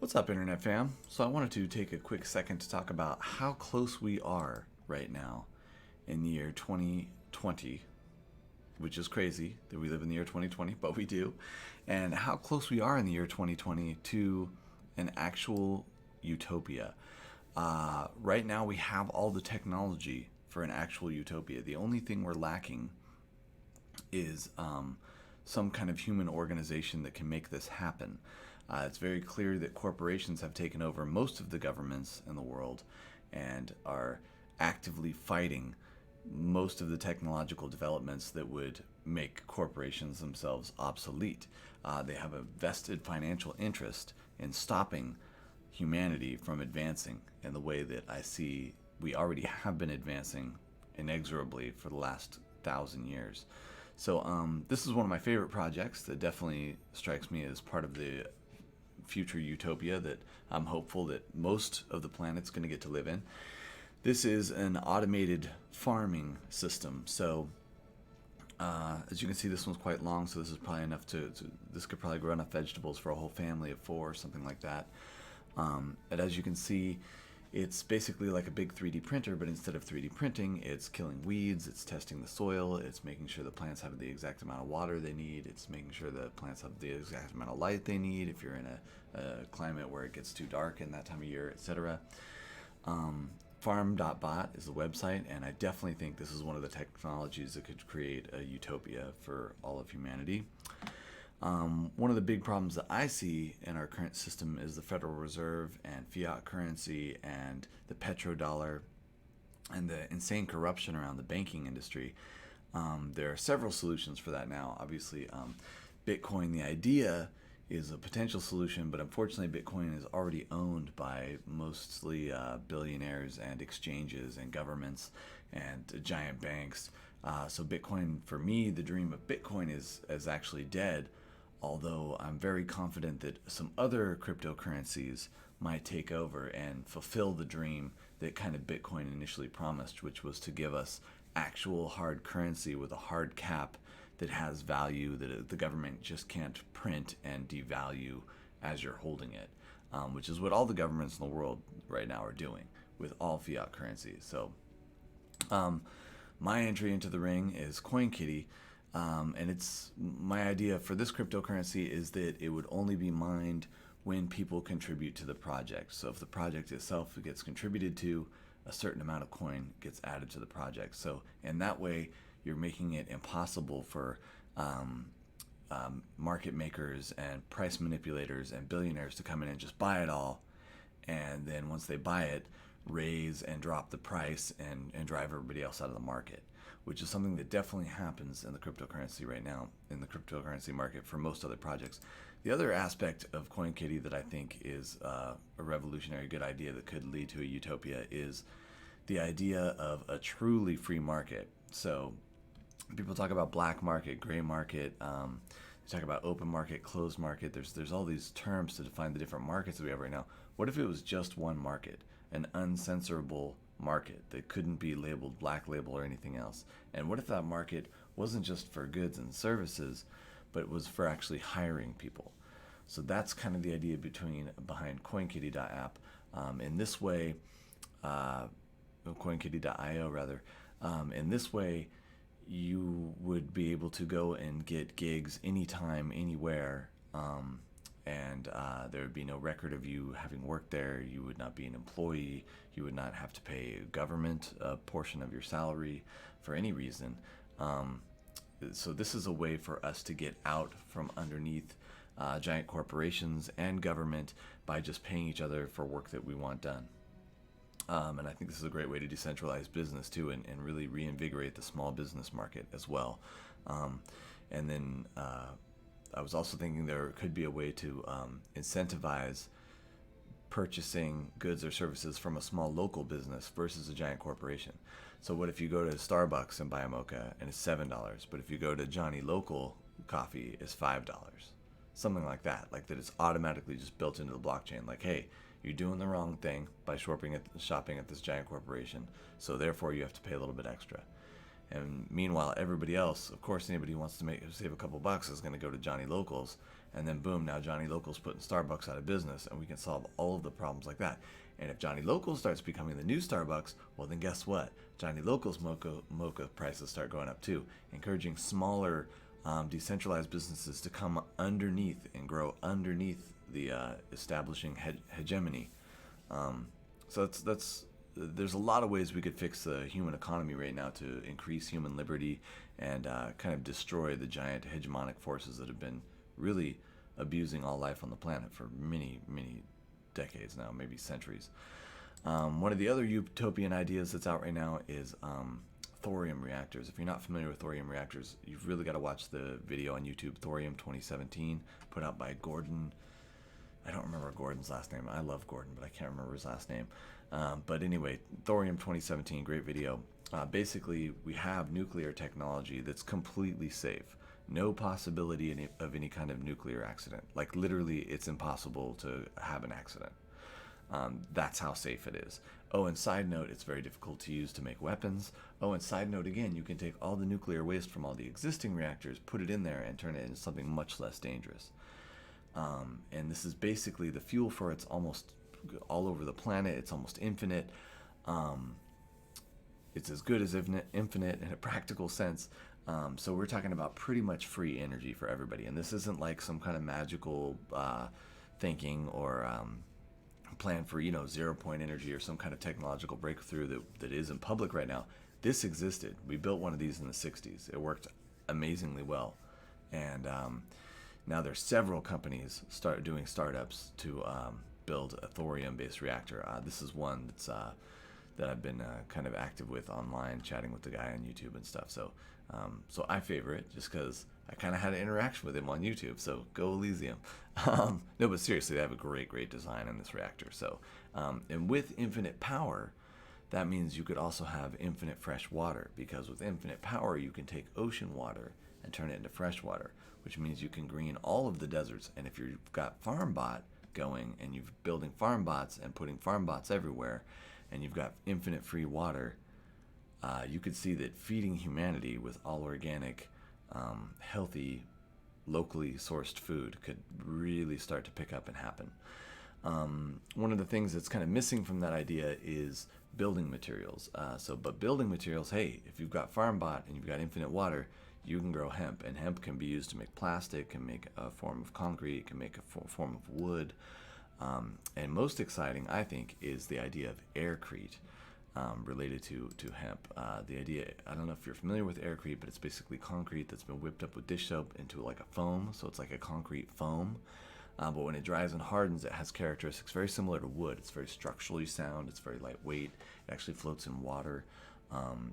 What's up, Internet fam? So I wanted to take a quick second to talk about how close we are right now in the year 2020, which is crazy that we live in the year 2020, but we do, and how close we are in the year 2020 to an actual utopia. Right now, we have all the technology for an actual utopia. The only thing we're lacking is some kind of human organization that can make this happen. It's very clear that corporations have taken over most of the governments in the world and are actively fighting most of the technological developments that would make corporations themselves obsolete. They have a vested financial interest in stopping humanity from advancing in the way that I see we already have been advancing inexorably for the last 1,000 years. So this is one of my favorite projects that definitely strikes me as part of the future utopia that I'm hopeful that most of the planet's going to get to live in. This is an automated farming system. So as you can see, this one's quite long, so this is probably enough this could probably grow enough vegetables for a whole family of 4 or something like that. And as you can see, it's basically like a big 3D printer, but instead of 3D printing, it's killing weeds, it's testing the soil, it's making sure the plants have the exact amount of water they need, it's making sure the plants have the exact amount of light they need if you're in a climate where it gets too dark in that time of year, etc. Farm.bot is the website, and I definitely think this is one of the technologies that could create a utopia for all of humanity. One of the big problems that I see in our current system is the Federal Reserve and fiat currency and the petrodollar and the insane corruption around the banking industry. There are several solutions for that now. Obviously, Bitcoin, the idea, is a potential solution, but unfortunately Bitcoin is already owned by mostly billionaires and exchanges and governments and giant banks. So Bitcoin, for me, the dream of Bitcoin is actually dead, although I'm very confident that some other cryptocurrencies might take over and fulfill the dream that kind of Bitcoin initially promised, which was to give us actual hard currency with a hard cap that has value that the government just can't print and devalue as you're holding it, which is what all the governments in the world right now are doing with all fiat currency. So my entry into the ring is CoinKittie, and it's my idea for this cryptocurrency is that it would only be mined when people contribute to the project. So if the project itself gets contributed to, a certain amount of coin gets added to the project. So in that way, you're making it impossible for market makers and price manipulators and billionaires to come in and just buy it all, and then once they buy it, raise and drop the price and drive everybody else out of the market, which is something that definitely happens in the cryptocurrency right now, in the cryptocurrency market for most other projects. The other aspect of CoinKittie that I think is a revolutionary good idea that could lead to a utopia is the idea of a truly free market. So people talk about black market, gray market, they talk about open market, closed market. There's all these terms to define the different markets that we have right now. What if it was just one market, an uncensorable market that couldn't be labeled black label or anything else? And what if that market wasn't just for goods and services, but was for actually hiring people? So that's kind of the idea behind CoinKittie.app. In this way, CoinKittie.io rather. In this way, you would be able to go and get gigs anytime, anywhere, and there would be no record of you having worked there. You would not be an employee. You would not have to pay government a portion of your salary for any reason. So this is a way for us to get out from underneath giant corporations and government by just paying each other for work that we want done. And I think this is a great way to decentralize business too, and really reinvigorate the small business market as well. And then I was also thinking there could be a way to incentivize purchasing goods or services from a small local business versus a giant corporation. So what if you go to Starbucks and buy a mocha and it's $7, but if you go to Johnny Local Coffee, it's $5? Something like that. Like that it's automatically just built into the blockchain. Like, hey, you're doing the wrong thing by shopping at this giant corporation, so therefore you have to pay a little bit extra. And meanwhile, everybody else, of course, anybody who wants to save a couple bucks is going to go to Johnny Locals And then boom, now Johnny Local's putting Starbucks out of business, and we can solve all of the problems like that. And if Johnny Local starts becoming the new Starbucks, well then guess what? Johnny Local's mocha prices start going up too, encouraging smaller, decentralized businesses to come underneath and grow underneath the establishing hegemony. So that's there's a lot of ways we could fix the human economy right now to increase human liberty and kind of destroy the giant hegemonic forces that have been really abusing all life on the planet for many decades now, maybe centuries. One of the other utopian ideas that's out right now is thorium reactors. If you're not familiar with thorium reactors, you've really got to watch the video on YouTube, Thorium 2017, put out by Gordon. I don't remember Gordon's last name. I love Gordon, but I can't remember his last name. But anyway, Thorium 2017, great video. Basically, we have nuclear technology that's completely safe. No possibility of any kind of nuclear accident. Like literally, it's impossible to have an accident. That's how safe it is. Oh, and side note, it's very difficult to use to make weapons. Oh, and side note again, you can take all the nuclear waste from all the existing reactors, put it in there, and turn it into something much less dangerous. And this is basically the fuel for it's almost all over the planet. It's almost infinite. It's as good as infinite in a practical sense. So we're talking about pretty much free energy for everybody. And this isn't like some kind of magical thinking or plan for, 0-point energy or some kind of technological breakthrough that isn't public right now. This existed. We built one of these in the 60s. It worked amazingly well. And now there's several companies doing startups to build a thorium-based reactor. This is one that I've been kind of active with online, chatting with the guy on YouTube and stuff. So I favor it just because I kind of had an interaction with him on YouTube. So go Elysium. No, but seriously, they have a great design in this reactor. So and with infinite power, that means you could also have infinite fresh water, because with infinite power, you can take ocean water and turn it into fresh water, which means you can green all of the deserts. And if you've got FarmBot going and you're building farm bots and putting farm bots everywhere, and you've got infinite free water, you could see that feeding humanity with all organic, healthy, locally sourced food could really start to pick up and happen. One of the things that's kind of missing from that idea is building materials. But building materials, hey, if you've got FarmBot and you've got infinite water, you can grow hemp, and hemp can be used to make plastic, can make a form of concrete, can make a form of wood. And most exciting, I think, is the idea of aircrete related to hemp. The idea, I don't know if you're familiar with aircrete, but it's basically concrete that's been whipped up with dish soap into like a foam, so it's like a concrete foam. But when it dries and hardens, it has characteristics very similar to wood. It's very structurally sound, it's very lightweight, it actually floats in water.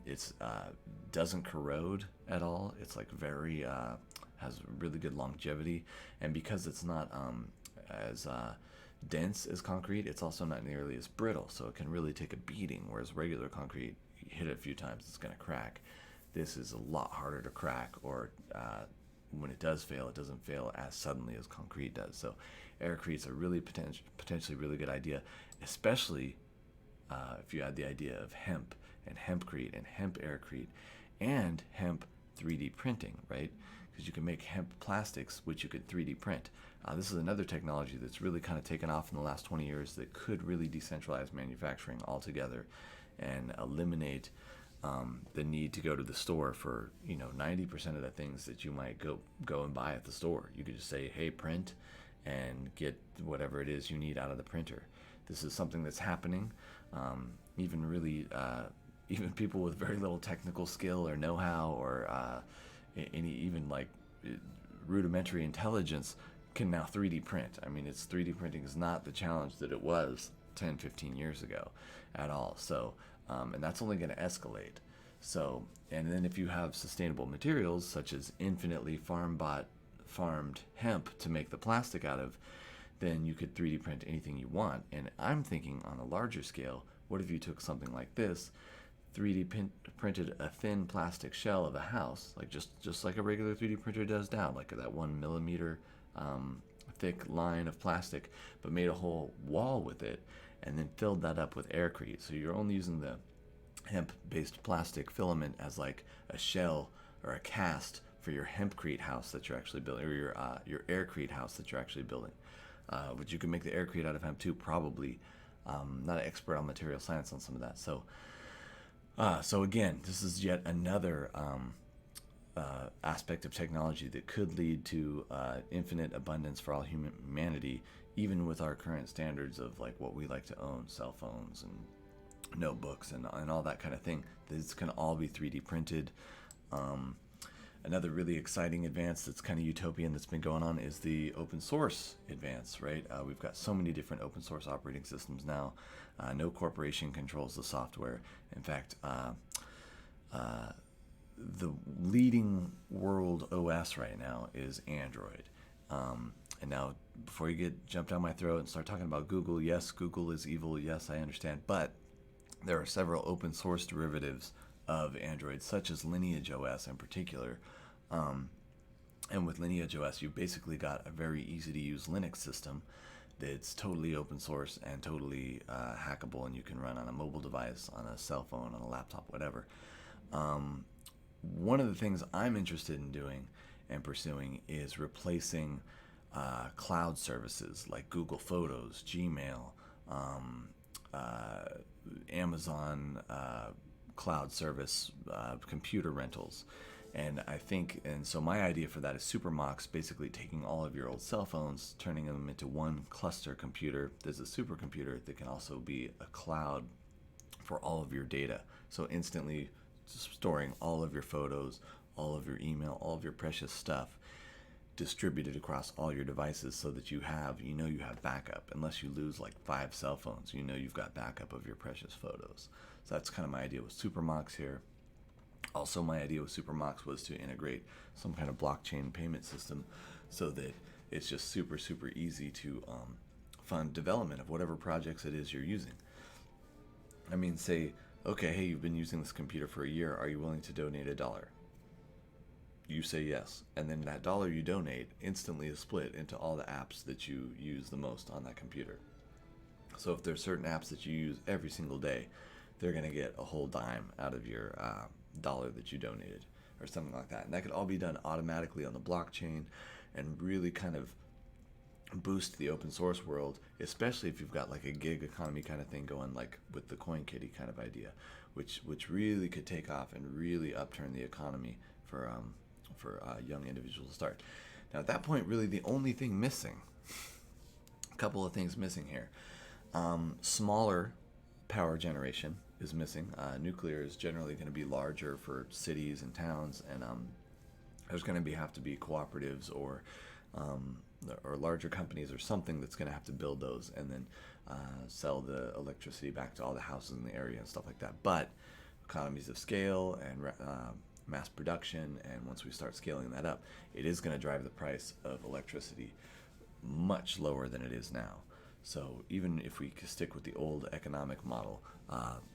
It doesn't corrode at all. It's like very, has really good longevity. And because it's not as dense as concrete, it's also not nearly as brittle, so it can really take a beating, whereas regular concrete, you hit it a few times, it's going to crack. This is a lot harder to crack, or when it does fail, it doesn't fail as suddenly as concrete does. So aircrete's a really potentially really good idea, especially if you add the idea of hemp and hempcrete and hemp aircrete and hemp 3D printing, right? Because you can make hemp plastics, which you could 3D print. This is another technology that's really kind of taken off in the last 20 years that could really decentralize manufacturing altogether and eliminate the need to go to the store for 90% of the things that you might go and buy at the store. You could just say, hey, print, and get whatever it is you need out of the printer. This is something that's happening. Even people with very little technical skill or know-how or even like rudimentary intelligence can now 3D print. I mean, 3D printing is not the challenge that it was 10, 15 years ago at all. So, and that's only going to escalate. So, and then if you have sustainable materials such as infinitely farmed hemp to make the plastic out of, then you could 3D print anything you want. And I'm thinking on a larger scale, what if you took something like this, 3D printed a thin plastic shell of a house, like just like a regular 3D printer does now, like that 1 millimeter thick line of plastic, but made a whole wall with it, and then filled that up with aircrete. So you're only using the hemp-based plastic filament as like a shell or a cast for your hempcrete house that you're actually building, or your aircrete house that you're actually building. But you can make the aircrete out of hemp too, probably. Not an expert on material science on some of that. So again, this is yet another aspect of technology that could lead to infinite abundance for all humanity, even with our current standards of like what we like to own, cell phones and notebooks and all that kind of thing. This can all be 3D printed. Another really exciting advance that's kind of utopian that's been going on is the open source advance, right? We've got so many different open source operating systems now. No corporation controls the software. In fact, the leading world OS right now is Android. And now, before you get jumped down my throat and start talking about Google, yes, Google is evil. Yes, I understand. But there are several open source derivatives of Android, such as Lineage OS in particular. And with Lineage OS, you've basically got a very easy to use Linux system that's totally open source and totally hackable, and you can run on a mobile device, on a cell phone, on a laptop, whatever. One of the things I'm interested in doing and pursuing is replacing cloud services like Google Photos, Gmail, Amazon cloud service, computer rentals. And so my idea for that is Supermox, basically taking all of your old cell phones, turning them into one cluster computer. There's a supercomputer that can also be a cloud for all of your data. So instantly storing all of your photos, all of your email, all of your precious stuff distributed across all your devices, so that you have backup. Unless you lose like 5 cell phones, you've got backup of your precious photos. So that's kind of my idea with Supermox here. Also, my idea with Supermox was to integrate some kind of blockchain payment system so that it's just super, super easy to fund development of whatever projects it is you're using. I mean, say, okay, hey, you've been using this computer for a year. Are you willing to donate $1? You say yes. And then that $1 you donate instantly is split into all the apps that you use the most on that computer. So if there's certain apps that you use every single day, they're going to get a whole dime out of your $1 that you donated, or something like that. And that could all be done automatically on the blockchain and really kind of boost the open source world, especially if you've got like a gig economy kind of thing going, like with the CoinKittie kind of idea, which really could take off and really upturn the economy for young individuals to start. Now at that point, really the only thing missing, a couple of things missing here. Smaller power generation is missing. Nuclear is generally going to be larger for cities and towns, and there's going to have to be cooperatives or larger companies or something that's going to have to build those and then sell the electricity back to all the houses in the area and stuff like that. But economies of scale and mass production, and once we start scaling that up, it is going to drive the price of electricity much lower than it is now. So even if we stick with the old economic model,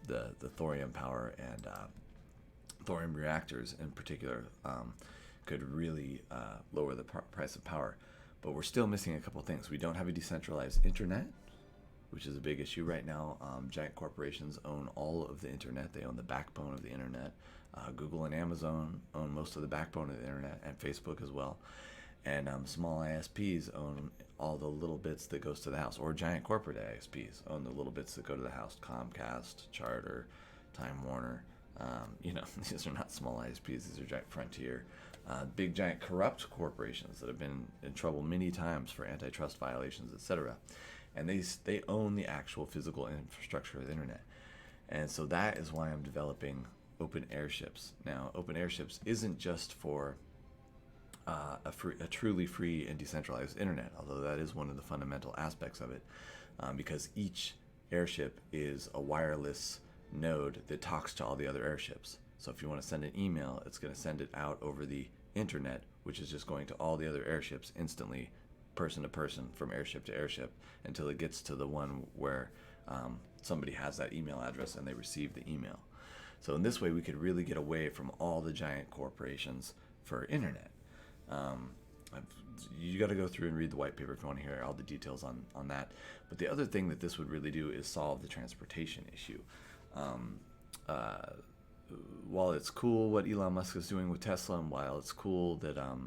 the thorium power and thorium reactors in particular could really lower the price of power. But we're still missing a couple things. We don't have a decentralized internet, which is a big issue right now. Giant corporations own all of the internet. They own the backbone of the internet. Google and Amazon own most of the backbone of the internet, and Facebook as well. And small ISPs own all the little bits that goes to the house, or giant corporate ISPs own the little bits that go to the house. Comcast, Charter, Time Warner. These are not small ISPs. These are giant Frontier. Big, giant, corrupt corporations that have been in trouble many times for antitrust violations, etc. And they own the actual physical infrastructure of the internet. And so that is why I'm developing Open Airships. Now, Open Airships isn't just for a truly free and decentralized internet, although that is one of the fundamental aspects of it, because each airship is a wireless node that talks to all the other airships. So if you want to send an email, it's going to send it out over the internet, which is just going to all the other airships instantly, person to person, from airship to airship, until it gets to the one where somebody has that email address and they receive the email. So in this way, we could really get away from all the giant corporations for internet. You got to go through and read the white paper if you want to hear all the details on that. But the other thing that this would really do is solve the transportation issue. while it's cool what Elon Musk is doing with Tesla, and while it's cool that a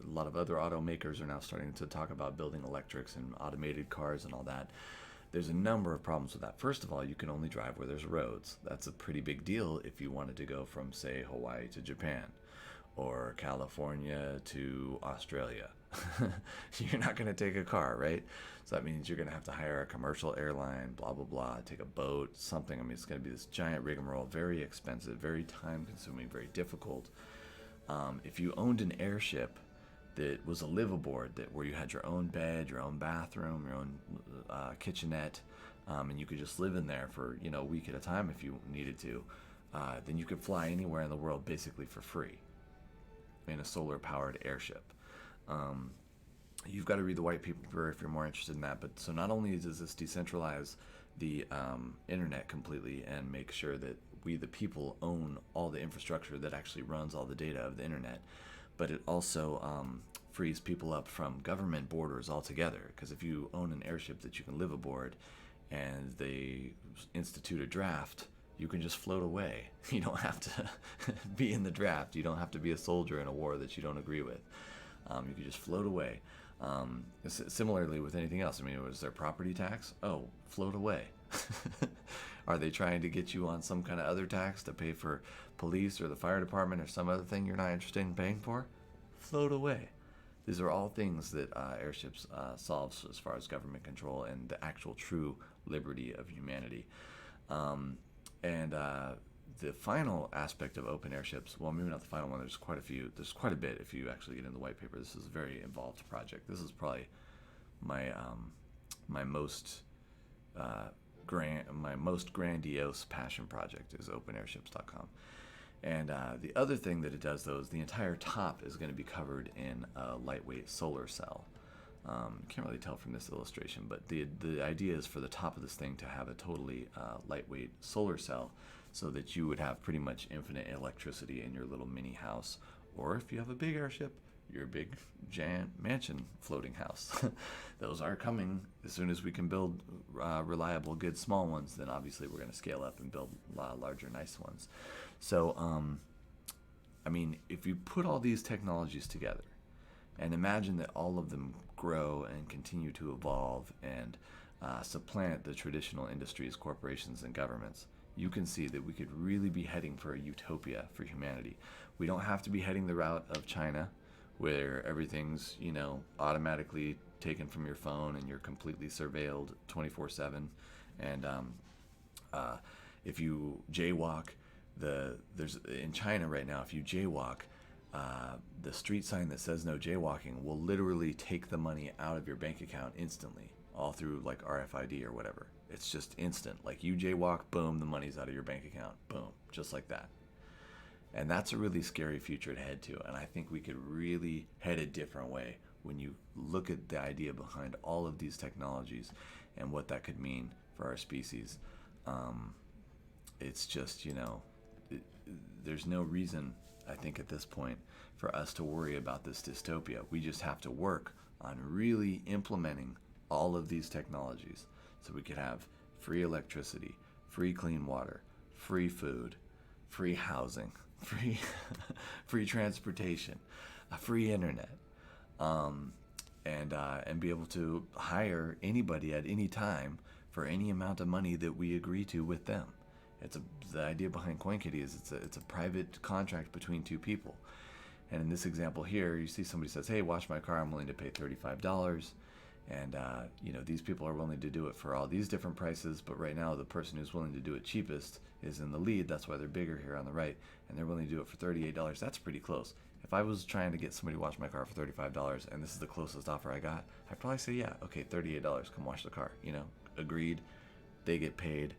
lot of other automakers are now starting to talk about building electrics and automated cars and all that, there's a number of problems with that. First of all, you can only drive where there's roads. That's a pretty big deal if you wanted to go from, say, Hawaii to Japan or California to Australia. You're not going to take a car, right? So that means you're going to have to hire a commercial airline, blah, blah, blah, take a boat, something. I mean, it's going to be this giant rigmarole, very expensive, very time consuming, very difficult. If you owned an airship that was a liveaboard, that where you had your own bed, your own bathroom, your own kitchenette, and you could just live in there for a week at a time if you needed to, then you could fly anywhere in the world basically for free in a solar-powered airship. You've got to read the white paper if you're more interested in that. But so not only does this decentralize the internet completely and make sure that we, the people, own all the infrastructure that actually runs all the data of the internet, but it also frees people up from government borders altogether. Because if you own an airship that you can live aboard and they institute a draft, you can just float away. You don't have to be in the draft. You don't have to be a soldier in a war that you don't agree with. You can just float away. Similarly with anything else. I mean, was there property tax? Oh, float away. Are they trying to get you on some kind of other tax to pay for police or the fire department or some other thing you're not interested in paying for? Float away. These are all things that airships solves as far as government control and the actual true liberty of humanity. The final aspect of open airships, well, maybe not the final one, there's quite a bit if you actually get in the white paper. This is a very involved project. This is probably my most grandiose passion project is openairships.com. And the other thing that it does, though, is the entire top is going to be covered in a lightweight solar cell. Can't really tell from this illustration, but the idea is for the top of this thing to have a totally lightweight solar cell, so that you would have pretty much infinite electricity in your little mini house, or if you have a big airship, your big giant mansion floating house. Those are coming as soon as we can build reliable, good small ones. Then obviously we're going to scale up and build larger, nice ones. So, I mean, if you put all these technologies together and imagine that all of them grow and continue to evolve and supplant the traditional industries, corporations, and governments, you can see that we could really be heading for a utopia for humanity. We don't have to be heading the route of China, where everything's, automatically taken from your phone and you're completely surveilled 24/7. And if you jaywalk, there's in China right now, if you jaywalk, the street sign that says no jaywalking will literally take the money out of your bank account instantly, all through like RFID or whatever. It's just instant. Like you jaywalk, boom, the money's out of your bank account. Boom, just like that. And that's a really scary future to head to. And I think we could really head a different way when you look at the idea behind all of these technologies and what that could mean for our species. It's just, there's no reason, I think, at this point for us to worry about this dystopia. We just have to work on really implementing all of these technologies so we could have free electricity, free clean water, free food, free housing, free transportation, a free internet, and be able to hire anybody at any time for any amount of money that we agree to with them. The idea behind CoinKittie is it's a private contract between two people. And in this example here, you see somebody says, "Hey, wash my car. I'm willing to pay $35." And these people are willing to do it for all these different prices, but right now the person who's willing to do it cheapest is in the lead. That's why they're bigger here on the right, and they're willing to do it for $38. That's pretty close. If I was trying to get somebody to wash my car for $35 and this is the closest offer I got, I'd probably say, yeah, okay, $38, come wash the car. Agreed. They get paid.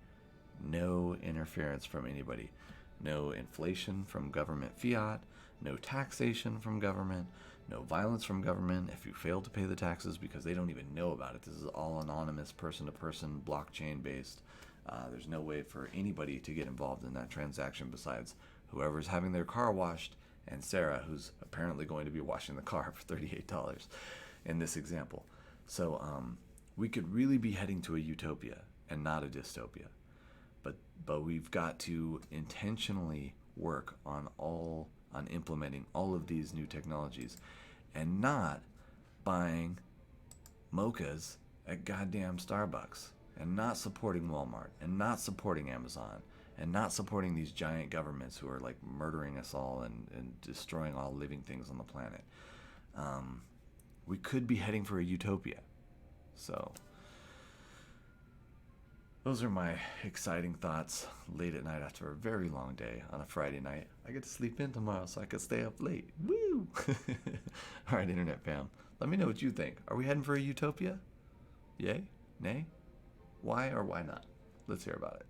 No interference from anybody. No inflation from government fiat. No taxation from government. No violence from government if you fail to pay the taxes because they don't even know about it. This is all anonymous, person-to-person, blockchain-based. There's no way for anybody to get involved in that transaction besides whoever's having their car washed and Sarah, who's apparently going to be washing the car for $38 in this example. So we could really be heading to a utopia and not a dystopia. But we've got to intentionally work on implementing all of these new technologies, and not buying mochas at goddamn Starbucks, and not supporting Walmart, and not supporting Amazon, and not supporting these giant governments who are like murdering us all and destroying all living things on the planet. We could be heading for a utopia. So those are my exciting thoughts late at night after a very long day on a Friday night. I get to sleep in tomorrow so I can stay up late. Woo! All right, Internet fam. Let me know what you think. Are we heading for a utopia? Yay? Nay? Why or why not? Let's hear about it.